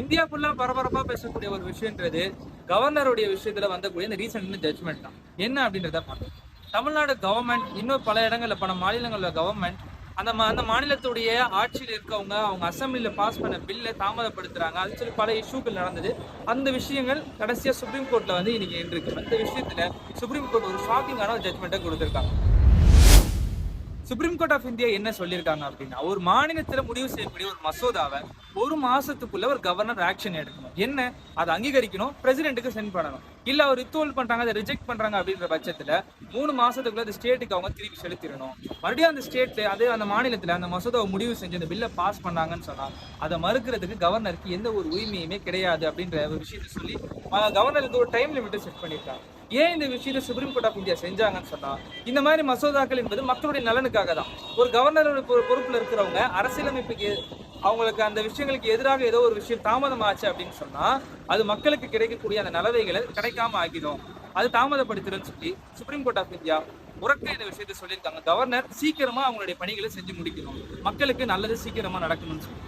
India ஃபுல்லா பரபரப்பா பேசக்கூடிய ஒரு விஷயம்ன்றது கவர்னருடைய விஷயத்துல வந்தக்கூடிய இந்த ரீசெண்ட் ஜட்மெண்ட் தான். என்ன அப்படின்றத பார்க்கணும். தமிழ்நாடு கவர்மெண்ட் இன்னும் பல இடங்கள்ல பல மாநிலங்கள்ல கவர்மெண்ட் அந்த மாநிலத்துடைய ஆட்சியில் இருக்கவங்க அவங்க அசம்பிளில பாஸ் பண்ண பில்லை தாமதப்படுத்துறாங்க. அது சொல்லி பல இஷ்யூக்கள் நடந்தது. அந்த விஷயங்கள் கடைசியா சுப்ரீம் கோர்ட்ல வந்து இன்னைக்கு இருக்கு. அந்த விஷயத்துல சுப்ரீம் கோர்ட் ஒரு ஷாக்கிங்கான ஒரு ஜட்மெண்ட்டை கொடுத்திருக்காங்க. சுப்ரீம் கோர்ட் ஆஃப் இந்தியா என்ன சொல்லியிருக்காங்க அப்படின்னா, ஒரு மாநிலத்துல முடிவு செய்யக்கூடிய ஒரு மசோதாவை ஒரு மாசத்துக்குள்ள ஒரு கவர்னர் ஆக்ஷன் எடுக்கணும். என்ன, அதை அங்கீகரிக்கணும், பிரசிடென்ட்டுக்கு சென்ட் பண்ணணும். இல்ல அவர் வித்ஹோல்ட் பண்றாங்க, அதை ரிஜெக்ட் பண்றாங்க அப்படின்ற பட்சத்துல 3 மாசத்துக்குள்ள அந்த ஸ்டேட்டுக்கு அவங்க திருப்பி செலுத்திடணும். மறுபடியும் அந்த ஸ்டேட்ல அந்த மாநிலத்துல அந்த மசோதாவை முடிவு செஞ்சு அந்த பில்லை பாஸ் பண்ணாங்கன்னு சொன்னா அதை மறுக்கிறதுக்கு கவர்னருக்கு எந்த ஒரு உரிமையுமே கிடையாது அப்படின்ற ஒரு விஷயத்த சொல்லி கவர்னருக்கு ஒரு டைம் லிமிட்டை செட் பண்ணியிருக்காங்க. ஏன் இந்த விஷயத்தை சுப்ரீம் கோர்ட் ஆஃப் இந்தியா செஞ்சாங்கன்னு சொன்னா, இந்த மாதிரி மசோதாக்கள் என்பது மக்களுடைய நலனுக்காக தான். ஒரு கவர்னரோட பொறுப்புல இருக்கிறவங்க அரசியலமைப்புக்கு அவங்களுக்கு அந்த விஷயங்களுக்கு எதிராக ஏதோ ஒரு விஷயம் தாமதமாச்சு அப்படின்னு சொன்னா அது மக்களுக்கு கிடைக்கக்கூடிய அந்த நலவைகளை கிடைக்காம ஆகிடும். அது தாமதப்படுத்திடும் சொல்லி சுப்ரீம் கோர்ட் ஆஃப் இந்தியா உறக்க இந்த விஷயத்தை சொல்லியிருக்காங்க. கவர்னர் சீக்கிரமா அவங்களுடைய பணிகளை செஞ்சு முடிக்கணும், மக்களுக்கு நல்லது சீக்கிரமா நடக்கணும்னு சொல்லி